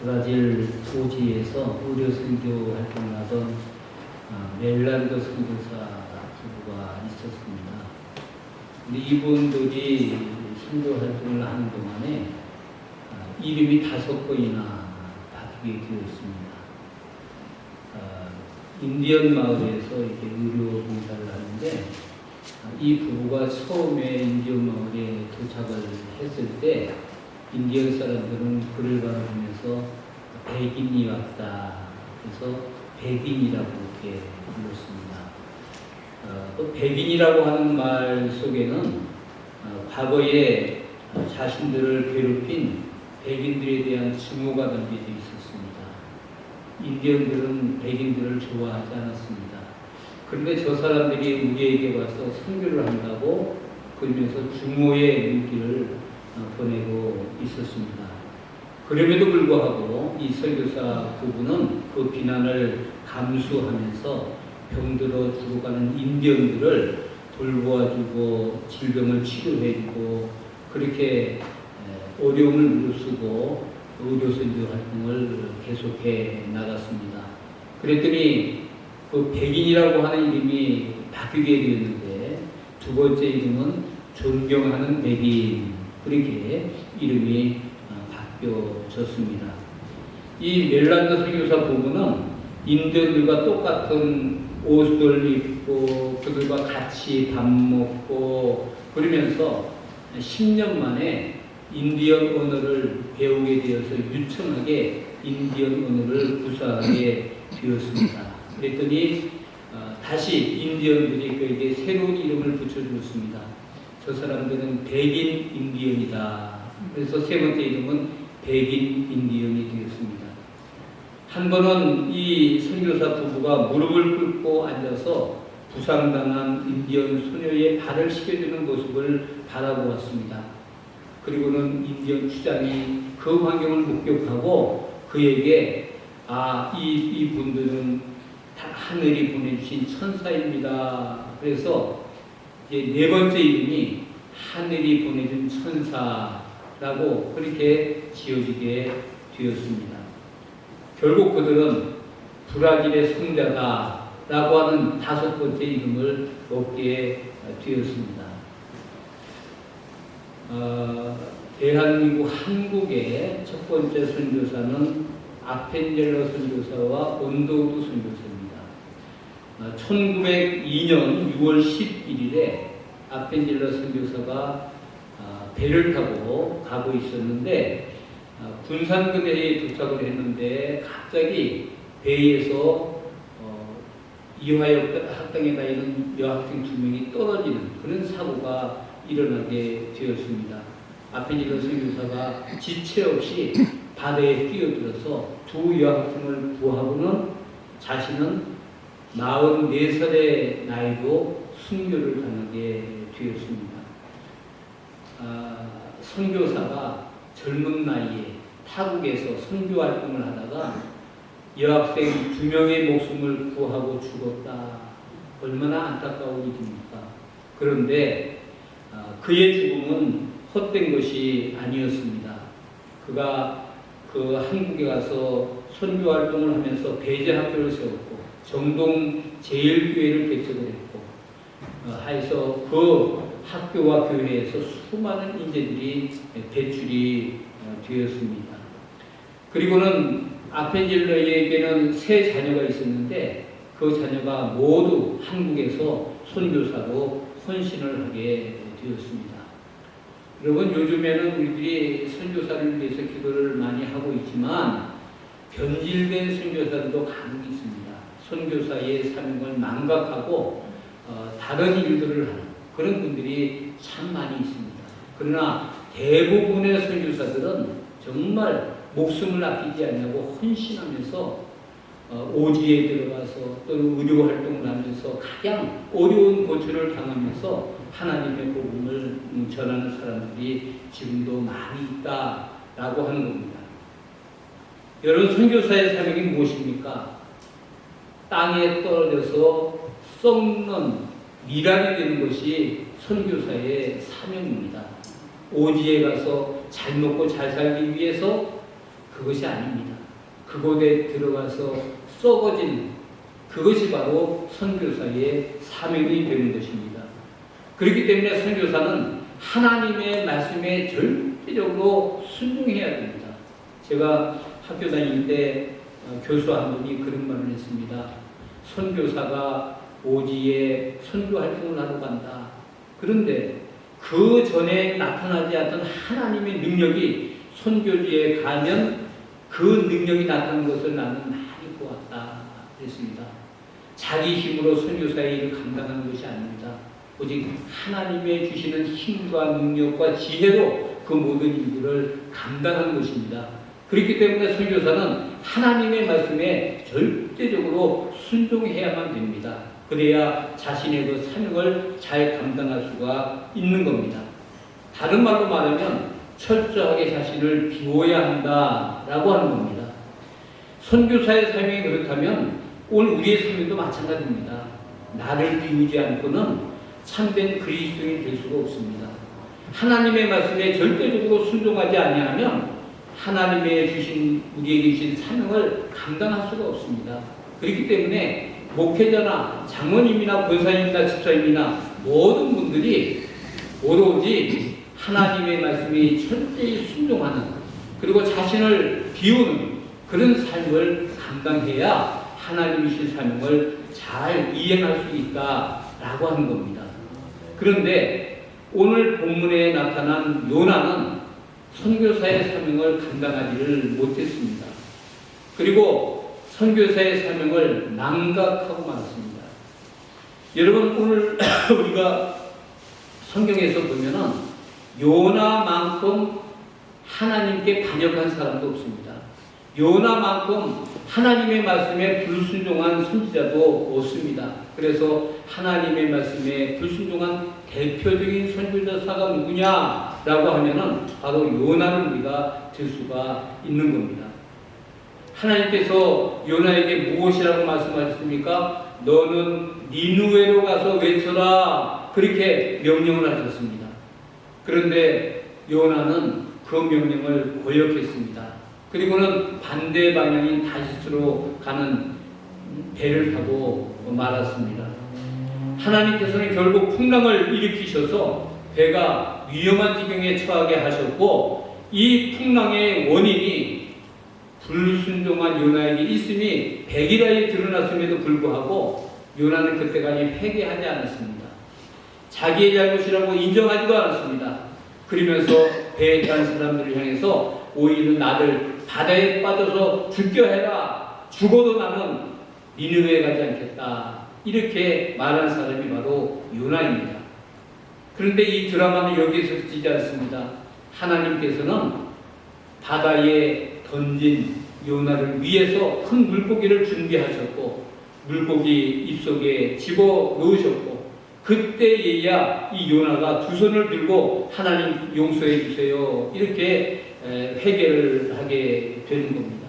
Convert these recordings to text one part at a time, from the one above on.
브라질 오지에서 의료 선교 활동을 하던 멜란도 선교사 부부가 있었습니다. 근데 이분들이 선교 활동을 하는 동안에 이름이 5번이나 바뀌게 되었습니다. 인디언 마을에서 이렇게 의료 봉사를 하는데 이 부부가 처음에 인디언 마을에 도착을 했을 때 인디언 사람들은 그를 바라보면서 백인이 왔다. 그래서 백인이라고 이렇게 불렀습니다. 또 백인이라고 하는 말 속에는 과거에 자신들을 괴롭힌 백인들에 대한 증오가 담겨져 있었습니다. 인디언들은 백인들을 좋아하지 않았습니다. 그런데 저 사람들이 우리에게 와서 선교를 한다고 그러면서 증오의 눈길을 보내고 있었습니다. 그럼에도 불구하고 이 선교사 부부는 그 비난을 감수하면서 병들어 죽어가는 인디언들을 돌보아주고 질병을 치료해주고 그렇게 어려움을 무릅쓰고 의료선교 활동을 계속해 나갔습니다. 그랬더니 그 백인이라고 하는 이름이 바뀌게 되었는데 두 번째 이름은 존경하는 백인 그렇게 이름이 바뀌어졌습니다. 이 멜란도 선교사 부부는 인디언들과 똑같은 옷을 입고 그들과 같이 밥 먹고 그러면서 10년 만에 인디언 언어를 배우게 되어서 유창하게 인디언 언어를 구사하게 되었습니다. 그랬더니 다시 인디언들이 그에게 새로운 이름을 붙여주었습니다. 저 사람들은 백인 인디언이다. 그래서 세 번째 이름은 백인 인디언이 되었습니다. 한 번은 이 선교사 부부가 무릎을 꿇고 앉아서 부상당한 인디언 소녀의 발을 씻겨주는 모습을 바라보았습니다. 그리고는 인디언 추장이 그 광경을 목격하고 그에게 이 분들은 하늘이 보내주신 천사입니다. 그래서 이제 네 번째 이름이 하늘이 보내준 천사라고 그렇게 지어지게 되었습니다. 결국 그들은 브라질의 성자다라고 하는 5번째 이름을 얻게 되었습니다. 대한민국 한국의 첫 번째 선교사는 아펜젤러 선교사와 온도우두 선교사입니다. 1902년 6월 11일에 아펜젤러 선교사가 배를 타고 가고 있었는데 군산급에 도착을 했는데 갑자기 배에서 이화여고 학당에 다니는 여학생 2명이 떨어지는 그런 사고가 일어나게 되었습니다. 아펜젤러 선교사가 지체 없이 바다에 뛰어들어서 2 여학생을 구하고는 자신은 44살의 나이로 순교를 당하게 되었습니다. 선교사가 젊은 나이에 타국에서 선교 활동을 하다가 여학생 2명의 목숨을 구하고 죽었다. 얼마나 안타까운 일입니까? 그런데 그의 죽음은 헛된 것이 아니었습니다. 그가 그 한국에 가서 선교 활동을 하면서 배제학교를 세웠고 정동 제일교회를 개척을 했고 해서 그 학교와 교회에서 수많은 인재들이 배출이 되었습니다. 그리고는 아펜젤러에게는 3 자녀가 있었는데 그 자녀가 모두 한국에서 선교사로 헌신을 하게 되었습니다. 여러분 요즘에는 우리들이 선교사를 위해서 기도를 많이 하고 있지만 변질된 선교사들도 간혹 있습니다. 선교사의 사명을 망각하고 다른 일들을 하는 그런 분들이 참 많이 있습니다. 그러나 대부분의 선교사들은 정말 목숨을 아끼지 않냐고 헌신하면서 오지에 들어가서 또는 의료 활동을 하면서 가장 어려운 고초를 당하면서 하나님의 복음을 전하는 사람들이 지금도 많이 있다라고 하는 겁니다. 여러분 선교사의 사명이 무엇입니까? 땅에 떨어져서 썩는 미랄이 되는 것이 선교사의 사명입니다. 오지에 가서 잘 먹고 잘 살기 위해서 그것이 아닙니다. 그곳에 들어가서 썩어진 그것이 바로 선교사의 사명이 되는 것입니다. 그렇기 때문에 선교사는 하나님의 말씀에 절대적으로 순종해야 됩니다. 제가 학교 다닐 때 교수 한 분이 그런 말을 했습니다. 선교사가 오지에 선교 활동을 하러 간다. 그런데 그 전에 나타나지 않던 하나님의 능력이 선교지에 가면 그 능력이 나타나는 것을 나는 많이 보았다. 그랬습니다. 자기 힘으로 선교사의 일을 감당하는 것이 아닙니다. 오직 하나님의 주시는 힘과 능력과 지혜로 그 모든 일들을 감당하는 것입니다. 그렇기 때문에 선교사는 하나님의 말씀에 절대적으로 순종해야만 됩니다. 그래야 자신의 그 사명을 잘 감당할 수가 있는 겁니다. 다른 말로 말하면 철저하게 자신을 비워야 한다라고 하는 겁니다. 선교사의 사명이 그렇다면 오늘 우리의 사명도 마찬가지입니다. 나를 비우지 않고는 참된 그리스도인이 될 수가 없습니다. 하나님의 말씀에 절대적으로 순종하지 아니하면 하나님의 주신 우리에게 주신 사명을 감당할 수가 없습니다. 그렇기 때문에 목회자나 장로님이나 권사님이나 집사님이나 모든 분들이 오로지 하나님의 말씀에 철저히 순종하는 그리고 자신을 비우는 그런 삶을 감당해야 하나님이 주신 사명을 잘 이행할 수 있다라고 하는 겁니다. 그런데 오늘 본문에 나타난 요나는 선교사의 사명을 감당하지를 못했습니다. 그리고 선교사의 사명을 망각하고 말았습니다. 여러분 오늘 우리가 성경에서 보면은 요나만큼 하나님께 반역한 사람도 없습니다. 요나만큼 하나님의 말씀에 불순종한 선지자도 없습니다. 그래서 하나님의 말씀에 불순종한 대표적인 선지자사가 누구냐라고 하면은 바로 요나를 우리가 들 수가 있는 겁니다. 하나님께서 요나에게 무엇이라고 말씀하셨습니까? 너는 니느웨로 가서 외쳐라. 그렇게 명령을 하셨습니다. 그런데 요나는 그 명령을 거역했습니다. 그리고는 반대 방향인 다시스로 가는 배를 타고 말았습니다. 하나님께서는 결국 풍랑을 일으키셔서 배가 위험한 지경에 처하게 하셨고 이 풍랑의 원인이 불순종한 요나에게 있음이 백일하에 드러났음에도 불구하고 요나는 그때까지 회개하지 않았습니다. 자기의 잘못이라고 인정하지도 않았습니다. 그러면서 배에 탄 사람들을 향해서 오히려 나를 바다에 빠져서 죽게 해라. 죽어도 나는 니느웨에 가지 않겠다. 이렇게 말한 사람이 바로 요나입니다. 그런데 이 드라마는 여기에서 그치지 않습니다. 하나님께서는 바다에 던진 요나를 위해서 큰 물고기를 준비하셨고 물고기 입속에 집어 넣으셨고 그때에야 이 요나가 두 손을 들고 하나님 용서해 주세요. 이렇게 회개를 하게 되는 겁니다.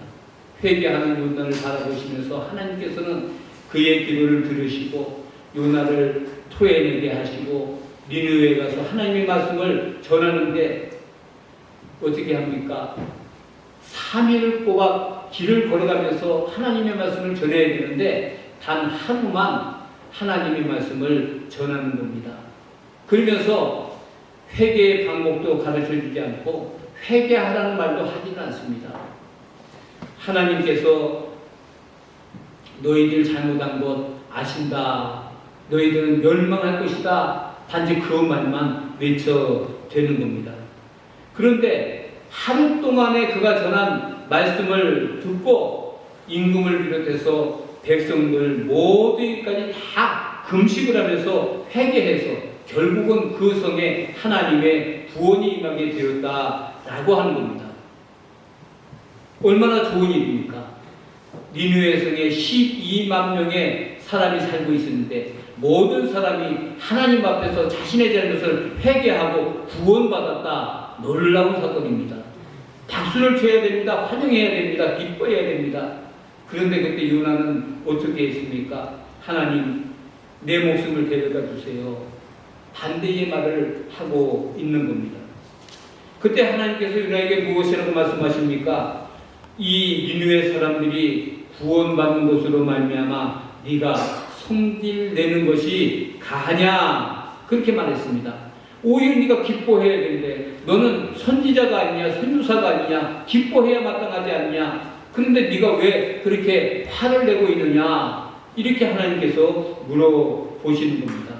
회개하는 요나를 바라보시면서 하나님께서는 그의 기도를 들으시고 요나를 토해내게 하시고 니느웨에 가서 하나님의 말씀을 전하는데 어떻게 합니까? 3일을 꼬박 길을 걸어가면서 하나님의 말씀을 전해야 되는데 단 하루만 하나님의 말씀을 전하는 겁니다. 그러면서 회개의 방법도 가르쳐주지 않고 회개하라는 말도 하지는 않습니다. 하나님께서 너희들 잘못한 것 아신다. 너희들은 멸망할 것이다. 단지 그 말만 외쳐대는 겁니다. 그런데 하루 동안에 그가 전한 말씀을 듣고 임금을 비롯해서 백성들 모두까지 다 금식을 하면서 회개해서 결국은 그 성에 하나님의 구원이 임하게 되었다라고 하는 겁니다. 얼마나 좋은 일입니까? 니느웨 성에 12만 명의 사람이 살고 있었는데 모든 사람이 하나님 앞에서 자신의 잘못을 회개하고 구원받았다. 놀라운 사건입니다. 박수를 쳐야 됩니다. 환영해야 됩니다. 기뻐해야 됩니다. 그런데 그때 요나는 어떻게 했습니까? 하나님, 내 목숨을 데려다 주세요. 반대의 말을 하고 있는 겁니다. 그때 하나님께서 요나에게 무엇이라고 말씀하십니까? 이 니느웨 사람들이 구원받는 것으로 말미암아 네가 성질 내는 것이 가하냐 그렇게 말했습니다. 오히려 네가 기뻐해야 되는데 너는 선지자가 아니냐 선유사가 아니냐 기뻐해야 마땅하지 않냐 그런데 네가 왜 그렇게 화를 내고 있느냐 이렇게 하나님께서 물어보시는 겁니다.